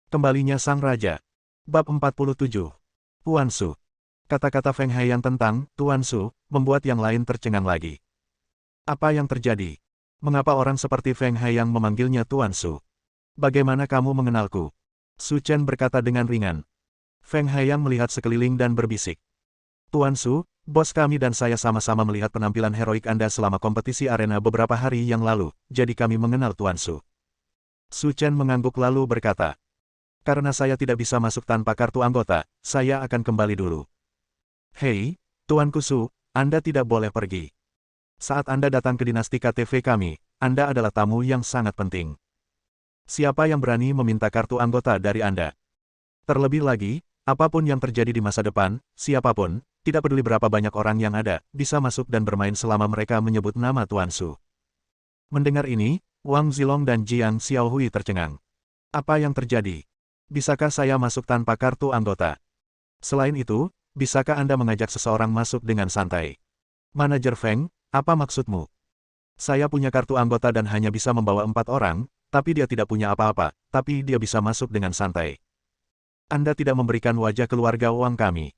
Kembalinya Sang Raja. Bab 47. Tuan Su. Kata-kata Feng Haiyang tentang Tuan Su membuat yang lain tercengang lagi. Apa yang terjadi? Mengapa orang seperti Feng Haiyang memanggilnya Tuan Su? Bagaimana kamu mengenalku? Su Chen berkata dengan ringan. Feng Haiyang melihat sekeliling dan berbisik. Tuan Su, bos kami dan saya sama-sama melihat penampilan heroik Anda selama kompetisi arena beberapa hari yang lalu, jadi kami mengenal Tuan Su. Su Chen mengangguk lalu berkata. Karena saya tidak bisa masuk tanpa kartu anggota, saya akan kembali dulu. Hei, Tuanku Su, Anda tidak boleh pergi. Saat Anda datang ke dinasti KTV kami, Anda adalah tamu yang sangat penting. Siapa yang berani meminta kartu anggota dari Anda? Terlebih lagi, apapun yang terjadi di masa depan, siapapun, tidak peduli berapa banyak orang yang ada, bisa masuk dan bermain selama mereka menyebut nama Tuan Su. Mendengar ini, Wang Zilong dan Jiang Xiaohui tercengang. Apa yang terjadi? Bisakah saya masuk tanpa kartu anggota? Selain itu, bisakah Anda mengajak seseorang masuk dengan santai? Manajer Feng, apa maksudmu? Saya punya kartu anggota dan hanya bisa membawa 4 orang, tapi dia tidak punya apa-apa, tapi dia bisa masuk dengan santai. Anda tidak memberikan wajah keluarga Wang kami.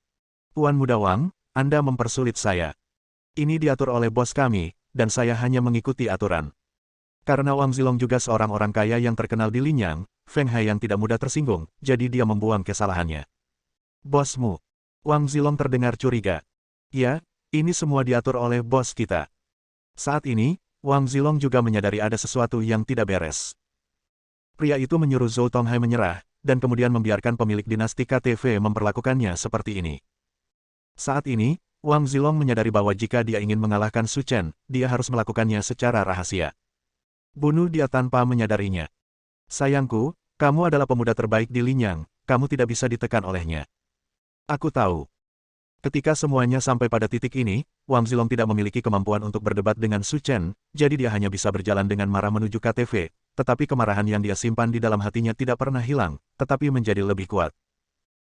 Tuan Muda Wang, Anda mempersulit saya. Ini diatur oleh bos kami, dan saya hanya mengikuti aturan. Karena Wang Zilong juga seorang orang kaya yang terkenal di Linyang, Feng Haiyang tidak mudah tersinggung, jadi dia membuang kesalahannya. Bosmu. Wang Zilong terdengar curiga. Ya, ini semua diatur oleh bos kita. Saat ini, Wang Zilong juga menyadari ada sesuatu yang tidak beres. Pria itu menyuruh Zhou Tonghai menyerah, dan kemudian membiarkan pemilik dinasti KTV memperlakukannya seperti ini. Saat ini, Wang Zilong menyadari bahwa jika dia ingin mengalahkan Su Chen, dia harus melakukannya secara rahasia. Bunuh dia tanpa menyadarinya. Sayangku, kamu adalah pemuda terbaik di Linyang, kamu tidak bisa ditekan olehnya. Aku tahu. Ketika semuanya sampai pada titik ini, Wang Zilong tidak memiliki kemampuan untuk berdebat dengan Su Chen, jadi dia hanya bisa berjalan dengan marah menuju KTV, tetapi kemarahan yang dia simpan di dalam hatinya tidak pernah hilang, tetapi menjadi lebih kuat.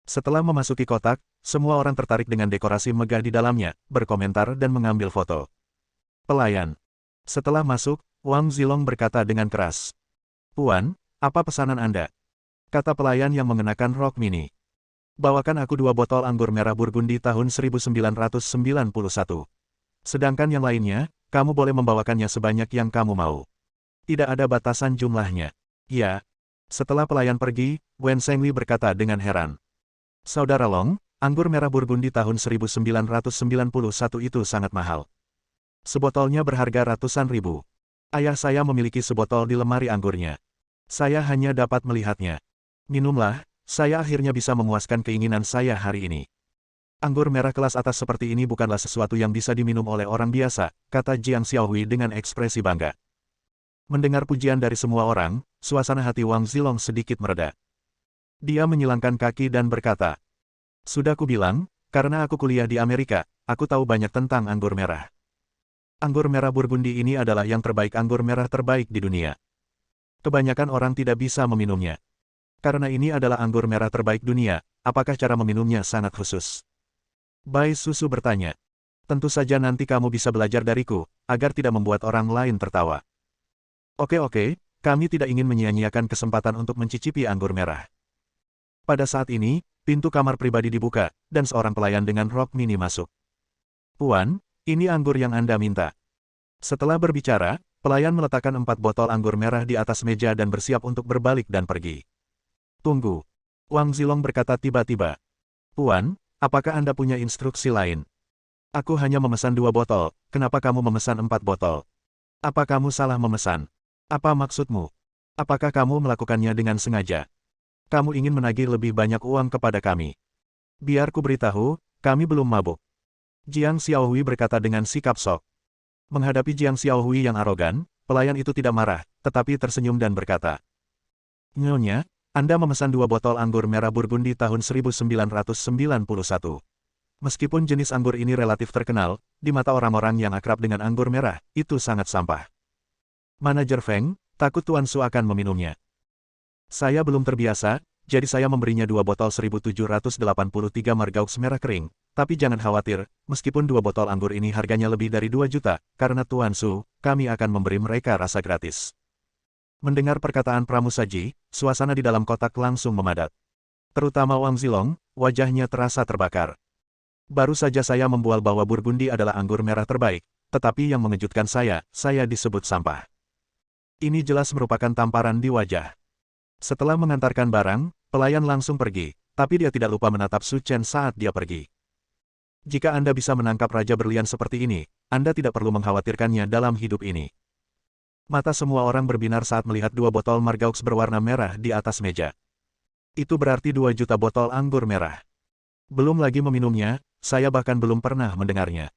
Setelah memasuki kotak, semua orang tertarik dengan dekorasi megah di dalamnya, berkomentar dan mengambil foto. Pelayan. Setelah masuk, Wang Zilong berkata dengan keras. Tuan, apa pesanan Anda? Kata pelayan yang mengenakan rok mini. Bawakan aku 2 botol anggur merah Burgundi tahun 1991. Sedangkan yang lainnya, kamu boleh membawakannya sebanyak yang kamu mau. Tidak ada batasan jumlahnya. Ya. Setelah pelayan pergi, Wen Zhengli berkata dengan heran. Saudara Long, anggur merah Burgundi tahun 1991 itu sangat mahal. Sebotolnya berharga ratusan ribu. Ayah saya memiliki sebotol di lemari anggurnya. Saya hanya dapat melihatnya. Minumlah, saya akhirnya bisa memuaskan keinginan saya hari ini. Anggur merah kelas atas seperti ini bukanlah sesuatu yang bisa diminum oleh orang biasa, kata Jiang Xiaohui dengan ekspresi bangga. Mendengar pujian dari semua orang, suasana hati Wang Zilong sedikit mereda. Dia menyilangkan kaki dan berkata, sudah kubilang, karena aku kuliah di Amerika, aku tahu banyak tentang anggur merah. Anggur merah Burgundi ini adalah yang terbaik anggur merah terbaik di dunia. Kebanyakan orang tidak bisa meminumnya. Karena ini adalah anggur merah terbaik dunia, apakah cara meminumnya sangat khusus? Bai Susu bertanya. Tentu saja nanti kamu bisa belajar dariku, agar tidak membuat orang lain tertawa. Oke, kami tidak ingin menyia-nyiakan kesempatan untuk mencicipi anggur merah. Pada saat ini, pintu kamar pribadi dibuka, dan seorang pelayan dengan rok mini masuk. Tuan, ini anggur yang Anda minta. Setelah berbicara, pelayan meletakkan 4 botol anggur merah di atas meja dan bersiap untuk berbalik dan pergi. Tunggu. Wang Zilong berkata tiba-tiba. Tuan, apakah Anda punya instruksi lain? Aku hanya memesan 2 botol, kenapa kamu memesan 4 botol? Apa kamu salah memesan? Apa maksudmu? Apakah kamu melakukannya dengan sengaja? Kamu ingin menagih lebih banyak uang kepada kami. Biar ku beritahu, kami belum mabuk. Jiang Xiaohui berkata dengan sikap sok. Menghadapi Jiang Xiaohui yang arogan, pelayan itu tidak marah, tetapi tersenyum dan berkata. Nyonya, Anda memesan 2 botol anggur merah Burgundi tahun 1991. Meskipun jenis anggur ini relatif terkenal, di mata orang-orang yang akrab dengan anggur merah, itu sangat sampah. Manajer Feng, takut Tuan Su akan meminumnya. Saya belum terbiasa, jadi saya memberinya 2 botol 1783 margaux merah kering. Tapi jangan khawatir, meskipun 2 botol anggur ini harganya lebih dari 2 juta, karena Tuan Su, kami akan memberi mereka rasa gratis. Mendengar perkataan pramusaji, suasana di dalam kotak langsung memadat. Terutama Wang Zilong, wajahnya terasa terbakar. Baru saja saya membual bahwa Burgundi adalah anggur merah terbaik, tetapi yang mengejutkan saya disebut sampah. Ini jelas merupakan tamparan di wajah. Setelah mengantarkan barang, pelayan langsung pergi, tapi dia tidak lupa menatap Su Chen saat dia pergi. Jika Anda bisa menangkap Raja Berlian seperti ini, Anda tidak perlu mengkhawatirkannya dalam hidup ini. Mata semua orang berbinar saat melihat 2 botol Margaux berwarna merah di atas meja. Itu berarti 2 juta botol anggur merah. Belum lagi meminumnya, saya bahkan belum pernah mendengarnya.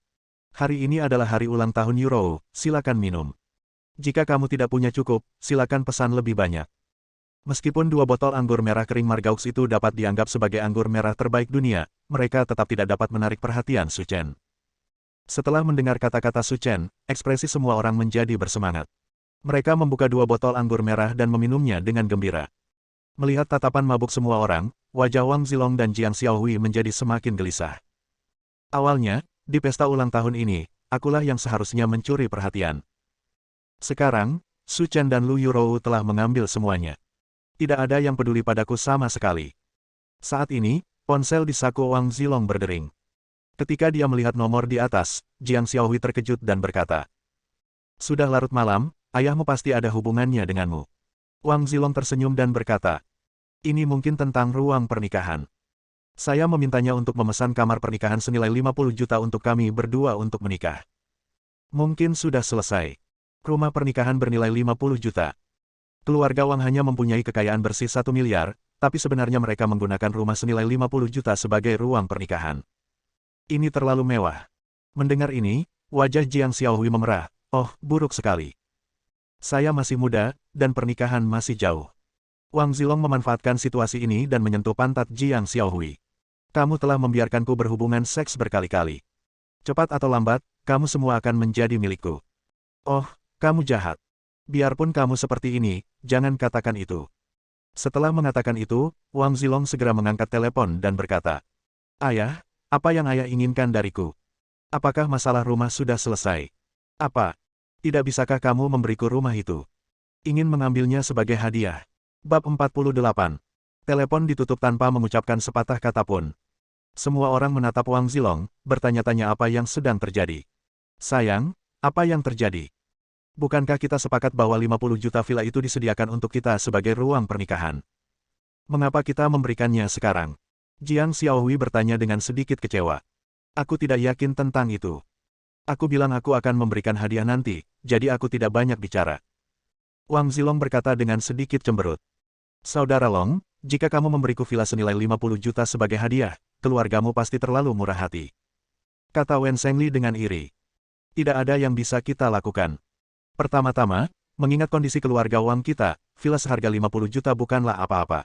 Hari ini adalah hari ulang tahun Euro, silakan minum. Jika kamu tidak punya cukup, silakan pesan lebih banyak. Meskipun 2 botol anggur merah kering Margaux itu dapat dianggap sebagai anggur merah terbaik dunia, mereka tetap tidak dapat menarik perhatian Su Chen. Setelah mendengar kata-kata Su Chen, ekspresi semua orang menjadi bersemangat. Mereka membuka 2 botol anggur merah dan meminumnya dengan gembira. Melihat tatapan mabuk semua orang, wajah Wang Zilong dan Jiang Xiaohui menjadi semakin gelisah. Awalnya, di pesta ulang tahun ini, akulah yang seharusnya mencuri perhatian. Sekarang, Su Chen dan Lu Yurou telah mengambil semuanya. Tidak ada yang peduli padaku sama sekali. Saat ini, ponsel di saku Wang Zilong berdering. Ketika dia melihat nomor di atas, Jiang Xiaohui terkejut dan berkata, "Sudah larut malam, ayahmu pasti ada hubungannya denganmu." Wang Zilong tersenyum dan berkata, "Ini mungkin tentang ruang pernikahan. Saya memintanya untuk memesan kamar pernikahan senilai 50 juta untuk kami berdua untuk menikah. Mungkin sudah selesai. Rumah pernikahan bernilai 50 juta. Keluarga Wang hanya mempunyai kekayaan bersih 1 miliar, tapi sebenarnya mereka menggunakan rumah senilai 50 juta sebagai ruang pernikahan. Ini terlalu mewah." Mendengar ini, wajah Jiang Xiaohui memerah. "Oh, buruk sekali. Saya masih muda, dan pernikahan masih jauh." Wang Zilong memanfaatkan situasi ini dan menyentuh pantat Jiang Xiaohui. "Kamu telah membiarkanku berhubungan seks berkali-kali. Cepat atau lambat, kamu semua akan menjadi milikku." "Oh, kamu jahat. Biarpun kamu seperti ini, jangan katakan itu." Setelah mengatakan itu, Wang Zilong segera mengangkat telepon dan berkata, "Ayah, apa yang ayah inginkan dariku? Apakah masalah rumah sudah selesai? Apa? Tidak bisakah kamu memberiku rumah itu? Ingin mengambilnya sebagai hadiah." Bab 48. Telepon ditutup tanpa mengucapkan sepatah kata pun. Semua orang menatap Wang Zilong, bertanya-tanya apa yang sedang terjadi. "Sayang, apa yang terjadi? Bukankah kita sepakat bahwa 50 juta villa itu disediakan untuk kita sebagai ruang pernikahan? Mengapa kita memberikannya sekarang?" Jiang Xiaohui bertanya dengan sedikit kecewa. "Aku tidak yakin tentang itu. Aku bilang aku akan memberikan hadiah nanti, jadi aku tidak banyak bicara." Wang Zilong berkata dengan sedikit cemberut. "Saudara Long, jika kamu memberiku villa senilai 50 juta sebagai hadiah, keluargamu pasti terlalu murah hati," kata Wen Zhengli dengan iri. "Tidak ada yang bisa kita lakukan. Pertama-tama, mengingat kondisi keluarga Wang kita, villa seharga 50 juta bukanlah apa-apa.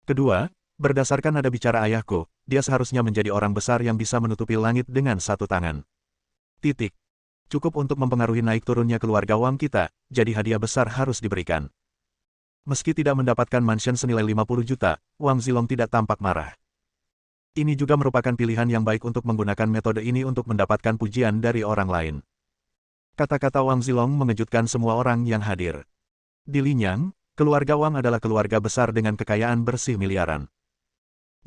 Kedua, berdasarkan nada bicara ayahku, dia seharusnya menjadi orang besar yang bisa menutupi langit dengan 1 tangan. Titik. Cukup untuk mempengaruhi naik turunnya keluarga Wang kita, jadi hadiah besar harus diberikan." Meski tidak mendapatkan mansion senilai 50 juta, Wang Zilong tidak tampak marah. Ini juga merupakan pilihan yang baik untuk menggunakan metode ini untuk mendapatkan pujian dari orang lain. Kata-kata Wang Zilong mengejutkan semua orang yang hadir. Di Linyang, keluarga Wang adalah keluarga besar dengan kekayaan bersih miliaran.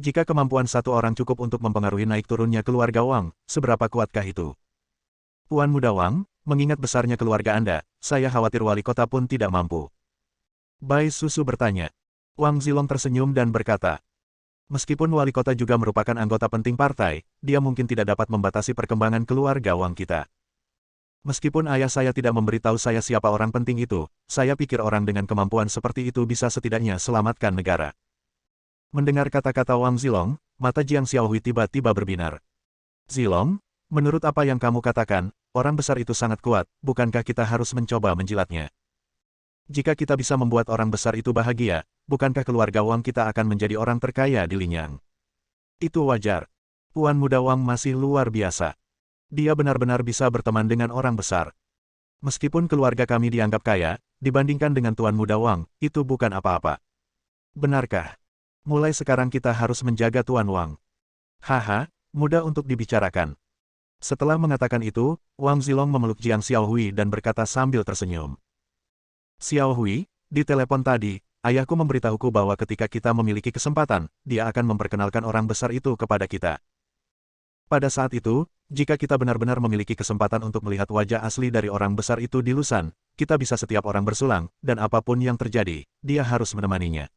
Jika kemampuan satu orang cukup untuk mempengaruhi naik turunnya keluarga Wang, seberapa kuatkah itu? "Tuan Muda Wang, mengingat besarnya keluarga Anda, saya khawatir wali kota pun tidak mampu." Bai Susu bertanya. Wang Zilong tersenyum dan berkata, "Meskipun wali kota juga merupakan anggota penting partai, dia mungkin tidak dapat membatasi perkembangan keluarga Wang kita. Meskipun ayah saya tidak memberitahu saya siapa orang penting itu, saya pikir orang dengan kemampuan seperti itu bisa setidaknya selamatkan negara." Mendengar kata-kata Wang Zilong, mata Jiang Xiaohui tiba-tiba berbinar. "Zilong, menurut apa yang kamu katakan, orang besar itu sangat kuat, bukankah kita harus mencoba menjilatnya? Jika kita bisa membuat orang besar itu bahagia, bukankah keluarga Wang kita akan menjadi orang terkaya di Linyang? Itu wajar. Tuan Muda Wang masih luar biasa. Dia benar-benar bisa berteman dengan orang besar. Meskipun keluarga kami dianggap kaya, dibandingkan dengan Tuan Muda Wang, itu bukan apa-apa. Benarkah? Mulai sekarang kita harus menjaga Tuan Wang." "Haha, mudah untuk dibicarakan." Setelah mengatakan itu, Wang Zilong memeluk Jiang Xiaohui dan berkata sambil tersenyum, "Xiaohui, Di telepon tadi, ayahku memberitahuku bahwa ketika kita memiliki kesempatan, dia akan memperkenalkan orang besar itu kepada kita. Pada saat itu, jika kita benar-benar memiliki kesempatan untuk melihat wajah asli dari orang besar itu di Lusan, kita bisa setiap orang bersulang, dan apapun yang terjadi, dia harus menemaninya.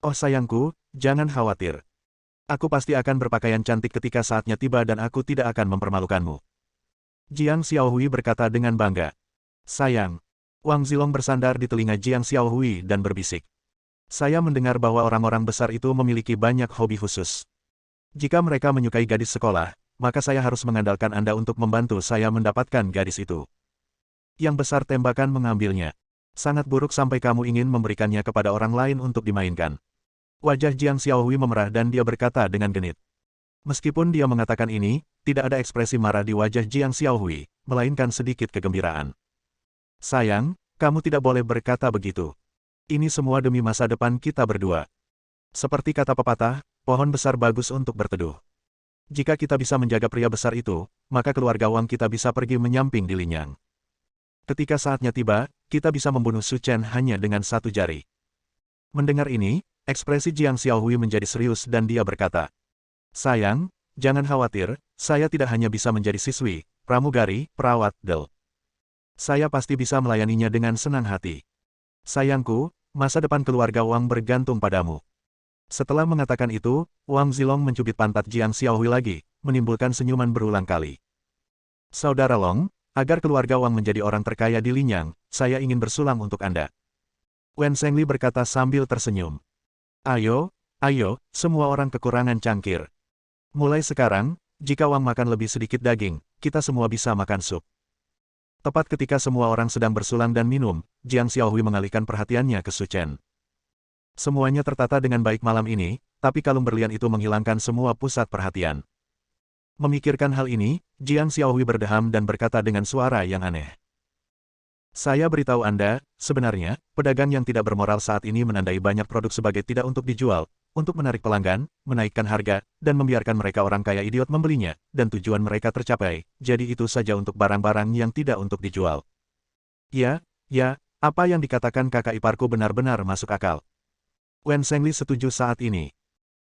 Oh sayangku, jangan khawatir. Aku pasti akan berpakaian cantik ketika saatnya tiba dan aku tidak akan mempermalukanmu. Jiang Xiaohui berkata dengan bangga. Sayang. Wang Zilong bersandar di telinga Jiang Xiaohui dan berbisik. Saya mendengar bahwa orang-orang besar itu memiliki banyak hobi khusus. Jika mereka menyukai gadis sekolah, maka saya harus mengandalkan Anda untuk membantu saya mendapatkan gadis itu. Yang besar tembakan mengambilnya. Sangat buruk sampai kamu ingin memberikannya kepada orang lain untuk dimainkan. Wajah Jiang Xiaohui memerah dan dia berkata dengan genit. Meskipun dia mengatakan ini, tidak ada ekspresi marah di wajah Jiang Xiaohui, melainkan sedikit kegembiraan. Sayang, kamu tidak boleh berkata begitu. Ini semua demi masa depan kita berdua. Seperti kata pepatah, pohon besar bagus untuk berteduh. Jika kita bisa menjaga pria besar itu, maka keluarga Wang kita bisa pergi menyamping di Linyang. Ketika saatnya tiba, kita bisa membunuh Su Chen hanya dengan satu jari. Mendengar ini, ekspresi Jiang Xiaohui menjadi serius dan dia berkata, Sayang, jangan khawatir, saya tidak hanya bisa menjadi siswi, pramugari, perawat, del. Saya pasti bisa melayaninya dengan senang hati. Sayangku, masa depan keluarga Wang bergantung padamu. Setelah mengatakan itu, Wang Zilong mencubit pantat Jiang Xiaohui lagi, menimbulkan senyuman berulang kali. Saudara Long, agar keluarga Wang menjadi orang terkaya di Linyang, saya ingin bersulang untuk Anda. Wen Zhengli berkata sambil tersenyum. Ayo, semua orang kekurangan cangkir. Mulai sekarang, jika Wang makan lebih sedikit daging, kita semua bisa makan sup. Tepat ketika semua orang sedang bersulang dan minum, Jiang Xiaohui mengalihkan perhatiannya ke Su Chen. Semuanya tertata dengan baik malam ini, tapi kalung berlian itu menghilangkan semua pusat perhatian. Memikirkan hal ini, Jiang Xiaohui berdeham dan berkata dengan suara yang aneh. Saya beritahu Anda, sebenarnya, pedagang yang tidak bermoral saat ini menandai banyak produk sebagai tidak untuk dijual, untuk menarik pelanggan, menaikkan harga, dan membiarkan mereka orang kaya idiot membelinya, dan tujuan mereka tercapai, jadi itu saja untuk barang-barang yang tidak untuk dijual. Ya, apa yang dikatakan kakak iparku benar-benar masuk akal. Wen Zhengli setuju saat ini.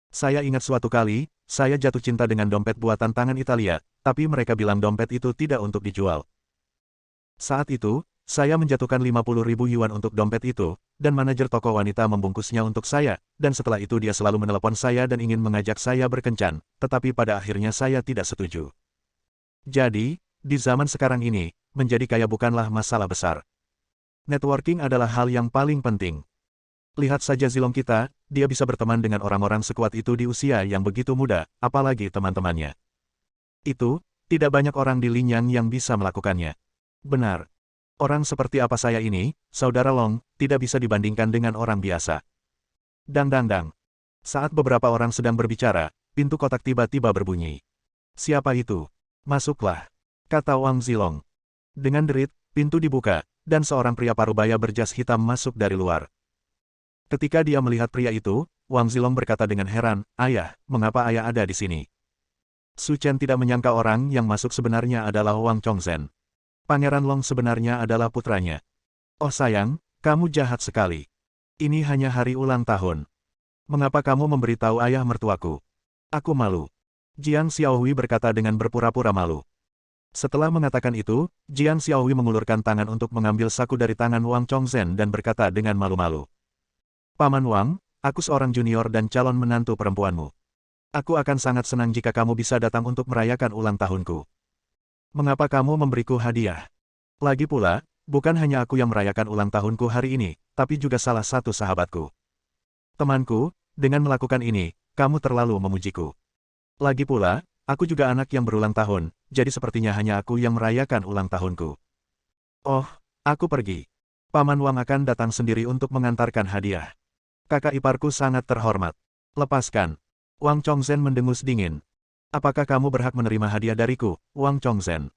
Saya ingat suatu kali, saya jatuh cinta dengan dompet buatan tangan Italia, tapi mereka bilang dompet itu tidak untuk dijual. Saat itu, saya menjatuhkan 50.000 yuan untuk dompet itu, dan manajer toko wanita membungkusnya untuk saya, dan setelah itu dia selalu menelepon saya dan ingin mengajak saya berkencan, tetapi pada akhirnya saya tidak setuju. Jadi, di zaman sekarang ini, menjadi kaya bukanlah masalah besar. Networking adalah hal yang paling penting. Lihat saja Zilong kita, dia bisa berteman dengan orang-orang sekuat itu di usia yang begitu muda, apalagi teman-temannya. Itu, tidak banyak orang di Linyang yang bisa melakukannya. Benar. Orang seperti apa saya ini, Saudara Long, tidak bisa dibandingkan dengan orang biasa. Dang. Saat beberapa orang sedang berbicara, pintu kotak tiba-tiba berbunyi. Siapa itu? Masuklah, kata Wang Zilong. Dengan derit, pintu dibuka, dan seorang pria parubaya berjas hitam masuk dari luar. Ketika dia melihat pria itu, Wang Zilong berkata dengan heran, Ayah, mengapa ayah ada di sini? Su Chen tidak menyangka orang yang masuk sebenarnya adalah Wang Chongzhen. Pangeran Long sebenarnya adalah putranya. Oh sayang, kamu jahat sekali. Ini hanya hari ulang tahun. Mengapa kamu memberitahu ayah mertuaku? Aku malu. Jiang Xiaohui berkata dengan berpura-pura malu. Setelah mengatakan itu, Jiang Xiaohui mengulurkan tangan untuk mengambil saku dari tangan Wang Chongzhen dan berkata dengan malu-malu. Paman Wang, aku seorang junior dan calon menantu perempuanmu. Aku akan sangat senang jika kamu bisa datang untuk merayakan ulang tahunku. Mengapa kamu memberiku hadiah? Lagi pula, bukan hanya aku yang merayakan ulang tahunku hari ini, tapi juga salah satu sahabatku. Temanku, dengan melakukan ini, kamu terlalu memujiku. Lagi pula, aku juga anak yang berulang tahun, jadi sepertinya hanya aku yang merayakan ulang tahunku. Oh, aku pergi. Paman Wang akan datang sendiri untuk mengantarkan hadiah. Kakak iparku sangat terhormat. Lepaskan. Wang Chongzhen mendengus dingin. Apakah kamu berhak menerima hadiah dariku, Wang Chongzhen?